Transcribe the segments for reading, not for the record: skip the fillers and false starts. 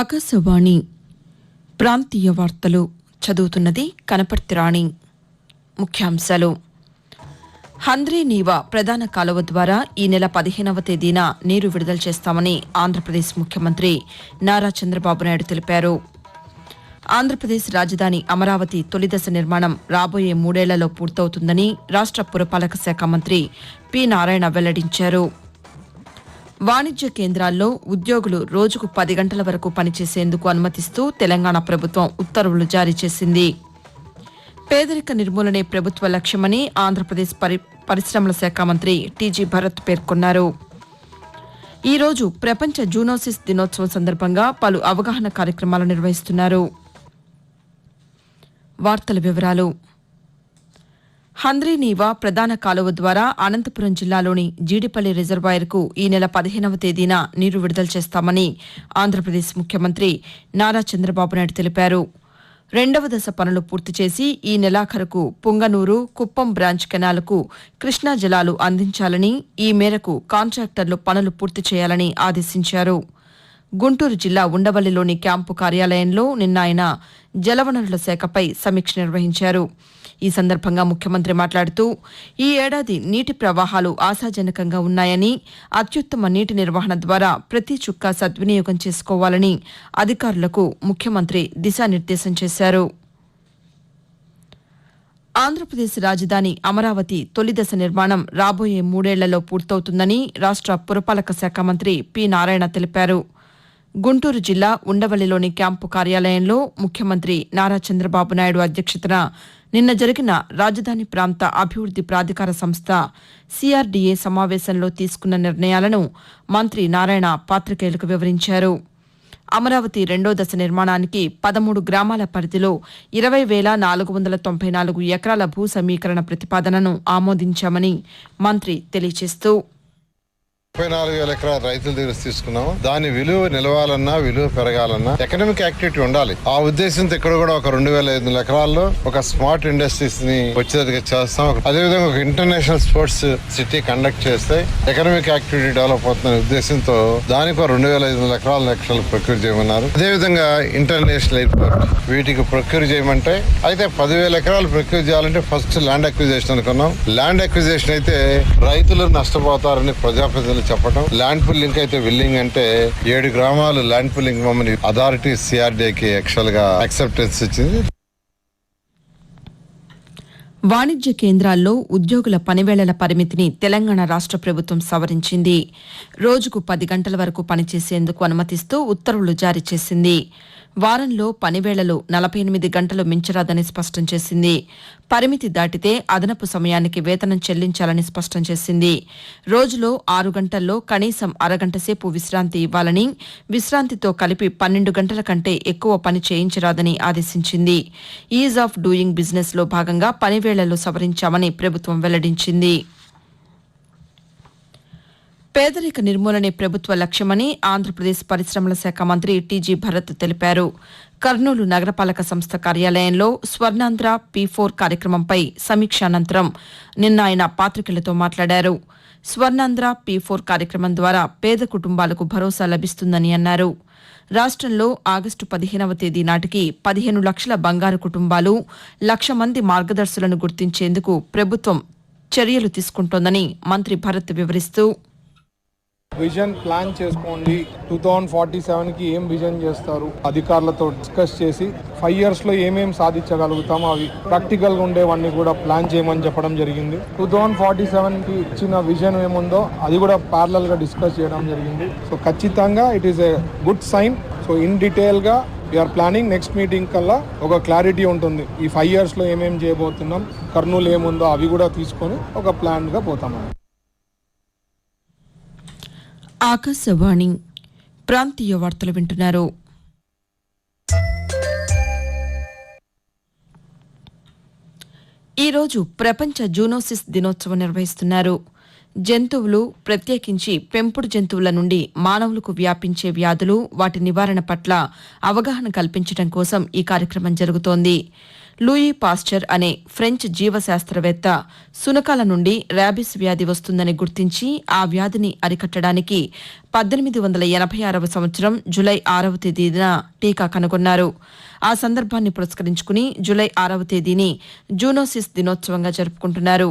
ఆకాశవాణి ప్రాంతీయ వార్తలు చదువుతున్నది కనపర్తి రాణి. ముఖ్యాంశాలు. హంద్రీ నీవా ప్రధాన కాలువ ద్వారా ఈ నెల 15వ తేదీన నీరు విడుదల చేస్తామని ఆంధ్రప్రదేశ్ ముఖ్యమంత్రి నారా చంద్రబాబు నాయుడు తెలిపారు. ఆంధ్రప్రదేశ్ రాజధాని అమరావతి తొలిదశ నిర్మాణం రాబోయే 3 ఏళ్లలో పూర్తవుతుందని రాష్ట పురపాలక శాఖ మంత్రి పి నారాయణ వెల్లడించారు. వాణిజ్య కేంద్రాల్లో ఉద్యోగులు రోజుకు 10 గంటల వరకు పనిచేసేందుకు అనుమతిస్తూ తెలంగాణ ప్రభుత్వం ఉత్తర్వులు జారీ చేసింది. పేదరిక నిర్మూలనే ప్రభుత్వ లక్ష్యమని ఆంధ్రప్రదేశ్ పరిశ్రమల శాఖ మంత్రి టీజీ భరత్ పేర్కొన్నారు. ఈ రోజు ప్రపంచ జూనోసిస్ దినోత్సవం సందర్భంగా పలు అవగాహన కార్యక్రమాలు నిర్వహిస్తున్నారు. వార్తల వివరాలు. హంద్రీ నీవా ప్రధాన కాలువ ద్వారా అనంతపురం జిల్లాలోని జీడిపల్లి రిజర్వాయర్కు ఈ నెల 15వ తేదీన నీరు విడుదల చేస్తామని ఆంధ్రప్రదేశ్ ముఖ్యమంత్రి నారా చంద్రబాబు నాయుడు తెలిపారు. 2వ దశ పనులు పూర్తి చేసి ఈ నెలాఖరుకు పుంగనూరు, కుప్పం బ్రాంచ్ కెనాల్కు కృష్ణా జలాలు అందించాలని, ఈ మేరకు కాంట్రాక్టర్లు పనులు పూర్తి చేయాలని ఆదేశించారు. గుంటూరు జిల్లా ఉండవల్లిలోని క్యాంపు కార్యాలయంలో నిన్న ఆయన జలవనరుల శాఖపై సమీక్ష నిర్వహించారు. ఈ సందర్భంగా ముఖ్యమంత్రి మాట్లాడుతూ ఈ ఏడాది నీటి ప్రవాహాలు ఆశాజనకంగా ఉన్నాయని, అత్యుత్తమ నీటి నిర్వహణ ద్వారా ప్రతి చుక్క సద్వినియోగం చేసుకోవాలని అధికారులకు ముఖ్యమంత్రి దిశానిర్దేశం చేశారు. ఆంధ్రప్రదేశ్ రాజధాని అమరావతి తొలిదశ నిర్మాణం రాబోయే 3 ఏళ్లలో పూర్తవుతుందని రాష్ట పురపాలక శాఖ మంత్రి పి నారాయణ తెలిపారు. గుంటూరు జిల్లా ఉండవల్లిలోని క్యాంపు కార్యాలయంలో ముఖ్యమంత్రి నారా చంద్రబాబు నాయుడు అధ్యక్షతన నిన్న జరిగిన రాజధాని ప్రాంత అభివృద్ది ప్రాధికార సంస్థ సిఆర్డీఏ సమావేశంలో తీసుకున్న నిర్ణయాలను మంత్రి నారాయణ పాతికేయులకు వివరించారు. అమరావతి 2వ దశ నిర్మాణానికి 13 గ్రామాల పరిధిలో 20,494 ఎకరాల భూ సమీకరణ ప్రతిపాదనను ఆమోదించామని మంత్రి తెలియజేస్తూ 34,000 ఎకరాల రైతుల దగ్గర తీసుకున్నాము. దాని విలువ నిలవాలన్నా, విలువ పెరగాలన్నా ఎకనామిక్ యాక్టివిటీ ఉండాలి. ఆ ఉద్దేశంతో ఇక్కడ కూడా ఒక 2,500 ఎకరాల్లో ఒక స్మార్ట్ ఇండస్ట్రీస్ ని వచ్చేదిగా చేస్తాం. అదేవిధంగా ఒక ఇంటర్నేషనల్ స్పోర్ట్స్ సిటీ కండక్ట్ చేస్తే ఎకనామిక్ యాక్టివిటీ డెవలప్ అవుతున్న ఉద్దేశంతో దానికి 2,500 ఎకరాల లక్షలు ప్రొక్యూర్ చేయమన్నారు. అదేవిధంగా ఇంటర్నేషనల్ ఎయిర్పోర్ట్ వీటికి ప్రొక్యూర్ చేయమంటే అయితే 10,000 ఎకరాలు ప్రొక్యూర్ చేయాలంటే ఫస్ట్ ల్యాండ్ అక్విజిషన్ అనుకున్నాం. ల్యాండ్ అక్విజిషన్ అయితే రైతులు నష్టపోతారని ప్రజాప్రతినిధులు చెప్పడం, ల్యాండ్ పుల్లింగ్ అయితే విల్లింగ్ అంటే 7 గ్రామాలు ల్యాండ్ పుల్లింగ్ మమ్మల్ని అథారిటీ సిఆర్డీకి యాక్చువల్ గా యాక్సెప్టెన్స్ ఇచ్చింది. వాణిజ్య కేంద్రాల్లో ఉద్యోగుల పనివేళల పరిమితిని తెలంగాణ రాష్ట ప్రభుత్వం సవరించింది. రోజుకు 10 గంటల వరకు పనిచేసేందుకు అనుమతిస్తూ ఉత్తర్వులు జారీ చేసింది. వారంలో పనివేళలు 48 గంటలు మించరాదని స్పష్టం చేసింది. పరిమితి దాటితే అదనపు సమయానికి వేతనం చెల్లించాలని స్పష్టం చేసింది. రోజులో 6 గంటల్లో కనీసం అరగంట సేపు విశ్రాంతి ఇవ్వాలని, విశ్రాంతితో కలిపి 12 గంటల కంటే ఎక్కువ పని చేయించరాదని ఆదేశించింది. ఈజ్ ఆఫ్ డూయింగ్ బిజినెస్ లో భాగంగా పనివేళలు సవరించామని ప్రభుత్వం వెల్లడించింది. పేదరిక నిర్మూలనే ప్రభుత్వ లక్ష్యమని ఆంధ్రప్రదేశ్ పరిశ్రమల శాఖ మంత్రి టీజీ భరత్ తెలిపారు. కర్నూలు నగరపాలక సంస్థ కార్యాలయంలో స్వర్ణాంధ్ర P4 కార్యక్రమంపై సమీక్ష అనంతరం నిన్న ఆయన పాతికేయులతో మాట్లాడారు. స్వర్ణాంధ్ర P4 కార్యక్రమం ద్వారా పేద కుటుంబాలకు భరోసా లభిస్తుందని అన్నారు. రాష్ట్రంలో ఆగస్టు 15వ తేదీ నాటికి 15 లక్షల బంగారు కుటుంబాలు, 1,00,000 మంది మార్గదర్శులను గుర్తించేందుకు ప్రభుత్వం చర్యలు తీసుకుంటోందని మంత్రి భరత్ వివరిస్తూ విజన్ ప్లాన్ చేసుకోండి. 2047కి ఏం విజన్ చేస్తారు అధికారులతో డిస్కస్ చేసి 5 years లో ఏమేం సాధించగలుగుతామో అవి ప్రాక్టికల్గా ఉండేవన్నీ కూడా ప్లాన్ చేయమని చెప్పడం జరిగింది. 2047కి ఇచ్చిన విజన్ ఏముందో అది కూడా ప్యారలల్గా డిస్కస్ చేయడం జరిగింది. సో ఖచ్చితంగా it is a good sign. So in డీటెయిల్గా వీఆర్ ప్లానింగ్. నెక్స్ట్ మీటింగ్ కల్లా ఒక క్లారిటీ ఉంటుంది. ఈ 5 years లో ఏమేం చేయబోతున్నాం, కర్నూలు ఏముందో అవి కూడా తీసుకొని ఒక ప్లాన్గా పోతామని. ఆకాశవాణి ప్రాంతీయ వార్తలు వింటున్నారు. ఈరోజు ప్రపంచ జూనోసిస్ దినోత్సవం నిర్వహిస్తున్నారు. జంతువులు, ప్రత్యేకించి పెంపుడు జంతువుల నుండి మానవులకు వ్యాపించే వ్యాధులు, వాటి నివారణ పట్ల అవగాహన కల్పించడం కోసం ఈ కార్యక్రమం జరుగుతోంది. లూయి పాస్చర్ అనే ఫ్రెంచ్ జీవశాస్త్రవేత్త సునకాల నుండి ర్యాబిస్ వ్యాధి వస్తుందని గుర్తించి ఆ వ్యాధిని అరికట్టడానికి 1886వ సంవత్సరం జులై 6వ తేదీన టీకా కనుగొన్నారు. ఆ సందర్భాన్ని పురస్కరించుకుని జులై 6వ తేదీని జూనోసిస్ దినోత్సవంగా జరుపుకుంటున్నారు.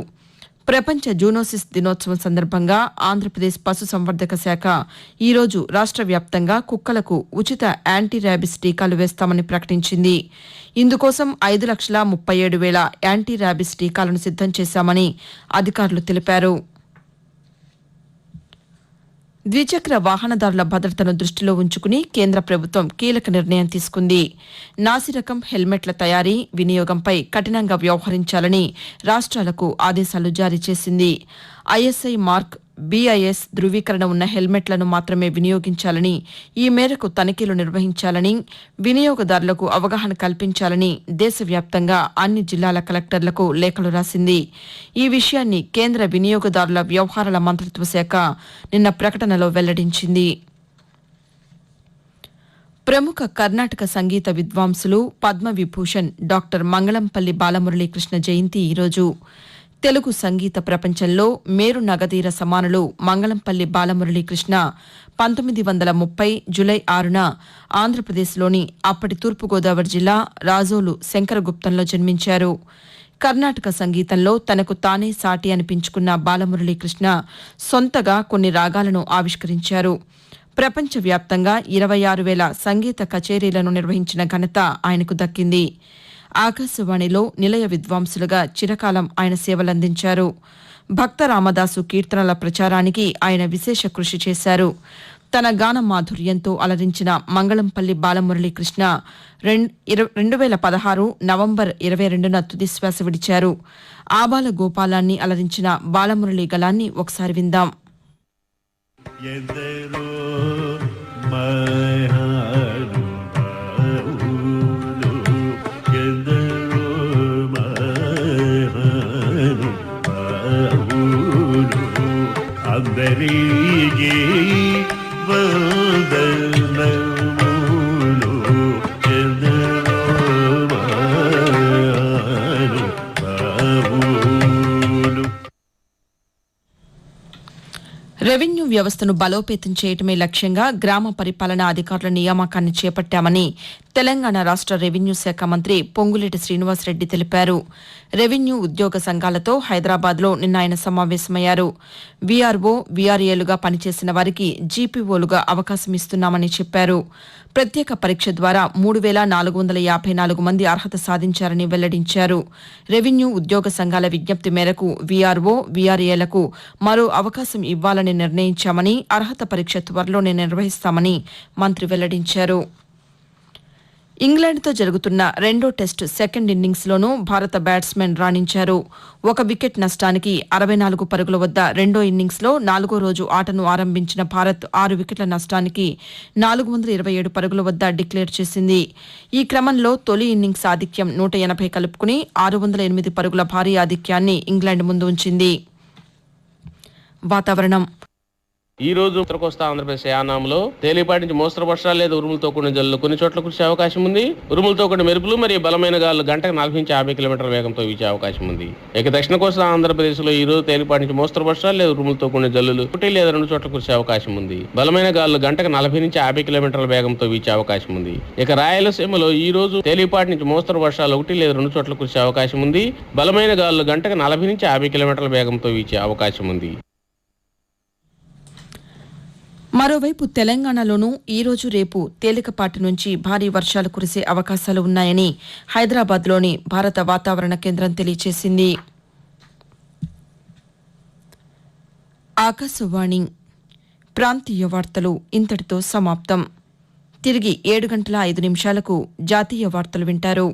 ప్రపంచ జూనోసిస్ దినోత్సవం సందర్భంగా ఆంధ్రప్రదేశ్ పశుసంవర్ధక శాఖ ఈరోజు రాష్ట్ర వ్యాప్తంగా కుక్కలకు ఉచిత యాంటీ ర్యాబిస్ టీకాలు వేస్తామని ప్రకటించింది. ఇందుకోసం 5,37,000 యాంటీ ర్యాబిస్ టీకాలను సిద్దం చేశామని అధికారులు తెలిపారు. ద్విచక్ర వాహనదారుల భద్రతను దృష్టిలో ఉంచుకుని కేంద్ర ప్రభుత్వం కీలక నిర్ణయం తీసుకుంది. నాసిరకం హెల్మెట్ల తయారీ, వినియోగంపై కఠినంగా వ్యవహరించాలని రాష్ట్రాలకు ఆదేశాలు జారీ చేసింది. ఐఎస్ఐ మార్క్, BIS ధృవీకరణ ఉన్న హెల్మెట్లను మాత్రమే వినియోగించాలని, ఈ మేరకు తనిఖీలు నిర్వహించాలని, వినియోగదారులకు అవగాహన కల్పించాలని దేశవ్యాప్తంగా అన్ని జిల్లాల కలెక్టర్లకు లేఖలు రాసింది. ఈ విషయాన్ని కేంద్ర వినియోగదారుల వ్యవహారాల మంత్రిత్వ శాఖ నిన్న ప్రకటనలో వెల్లడించింది. ప్రముఖ కర్ణాటక సంగీత విద్వాంసులు పద్మవిభూషణ్ డాక్టర్ మంగళంపల్లి బాలమురళీకృష్ణ జయంతి ఈరోజు. తెలుగు సంగీత ప్రపంచంలో మేరు నగదీర సమానులు మంగళంపల్లి బాలమురళీకృష్ణ 1930 జులై 6న ఆంధ్రప్రదేశ్లోని అప్పటి తూర్పుగోదావరి జిల్లా రాజోలు శంకరగుప్తంలో జన్మించారు. కర్ణాటక సంగీతంలో తనకు తానే సాటి అనిపించుకున్న బాలమురళీకృష్ణ సొంతగా కొన్ని రాగాలను ఆవిష్కరించారు. ప్రపంచవ్యాప్తంగా 26,000 సంగీత కచేరీలను నిర్వహించిన ఘనత ఆయనకు దక్కింది. ఆకాశవాణిలో నిలయ విద్వాంసులుగా చిరకాలం ఆయన సేవలందించారు. భక్త రామదాసు కీర్తనల ప్రచారానికి ఆయన విశేష కృషి చేశారు. తన గాన మాధుర్యంతో అలరించిన మంగళంపల్లి బాలమురళీకృష్ణ 2016 నవంబర్ 22న తుదిశ్వాస విడిచారు. ఆబాల గోపాలాన్ని అలరించిన బాలమురళీ గళాన్ని ఒకసారి విందాం. అందరికీ వందనములు ఎందరో మహానుభావులు. రెవెన్యూ వ్యవస్థను బలోపేతం చేయటమే లక్ష్యంగా గ్రామ పరిపాలనా అధికారుల నియామకాన్ని చేపట్టామని తెలంగాణ రాష్ట్ర రెవెన్యూ శాఖ మంత్రి పొంగులేటి శ్రీనివాసరెడ్డి తెలిపారు. రెవెన్యూ ఉద్యోగ సంఘాలతో హైదరాబాద్లో నిన్న ఆయన సమావేశమయ్యారు. వీఆర్ఓ, వీఆర్ఏలుగా పనిచేసిన వారికి జీపీఓలుగా అవకాశం ఇస్తున్నామని చెప్పారు. ప్రత్యేక పరీక్ష ద్వారా 3,454 మంది అర్హత సాధించారని వెల్లడించారు. రెవెన్యూ ఉద్యోగ సంఘాల విజ్ఞప్తి మేరకు వీఆర్ఓ, వీఆర్ఏలకు మరో అవకాశం ఇవ్వాలని నిర్ణయించామని, అర్హత పరీక్ష త్వరలోనే నిర్వహిస్తామని మంత్రి వెల్లడించారు. ఇంగ్లాండ్తో జరుగుతున్న రెండో టెస్టు సెకండ్ ఇన్నింగ్స్లోనూ భారత బ్యాట్స్మెన్ రాణించారు. 1 వికెట్ నష్టానికి 64 పరుగుల వద్ద రెండో ఇన్నింగ్స్లో 4గో రోజు ఆటను ఆరంభించిన భారత్ 6 వికెట్ల నష్టానికి 427 పరుగుల వద్ద డిక్లేర్ చేసింది. ఈ క్రమంలో తొలి ఇన్నింగ్స్ ఆధిక్యం 180 కలుపుకుని 608 పరుగుల భారీ ఆధిక్యాన్ని ఇంగ్లాండ్ ముందు ఉంచింది. వాతావరణం. ఈ రోజు ఉత్తర కోస్తా ఆంధ్రప్రదేశ్ యానాంలో తేలిపాటి నుంచి మోస్తరు వర్షాలు లేదా ఉరుములతో కూడిన జల్లులు కొన్ని చోట్ల కురిసే అవకాశం ఉంది. ఉరుములతో కూడిన మెరుపులు మరియు బలమైన గాలులు గంటకు 40 నుంచి 50 కిలోమీటర్ల వేగంతో వీచే అవకాశం ఉంది. ఇక దక్షిణ కోస్తా ఆంధ్రప్రదేశ్ లో ఈ రోజు తేలిపాటి నుంచి మోస్తరు వర్షాలు లేదా ఉరుములతో కూడిన జల్లులు 1 లేదా 2 చోట్ల కురిసే అవకాశం ఉంది. బలమైన గాలులు గంటకు 40 నుంచి 50 కిలోమీటర్ల వేగంతో వీచే అవకాశం ఉంది. ఇక రాయలసీమలో ఈ రోజు తేలిపాటి నుంచి మోస్తరు వర్షాలు 1 లేదా 2 చోట్ల కురిసే అవకాశం ఉంది. బలమైన గాలులు గంటకు 40 నుంచి 50 కిలోమీటర్ల వేగంతో వీచే అవకాశం ఉంది. మరోవైపు తెలంగాణలోనూ ఈరోజు రేపు తేలికపాటి నుంచి భారీ వర్షాలు కురిసే అవకాశాలు ఉన్నాయని హైదరాబాద్లోని భారత వాతావరణ కేంద్రం తెలియజేసింది. ఆకాశవాణి ప్రాంతీయ వార్తలు ఇంతటితో సమాప్తం. తిరిగి 7:05 జాతీయ వార్తలు వింటారు.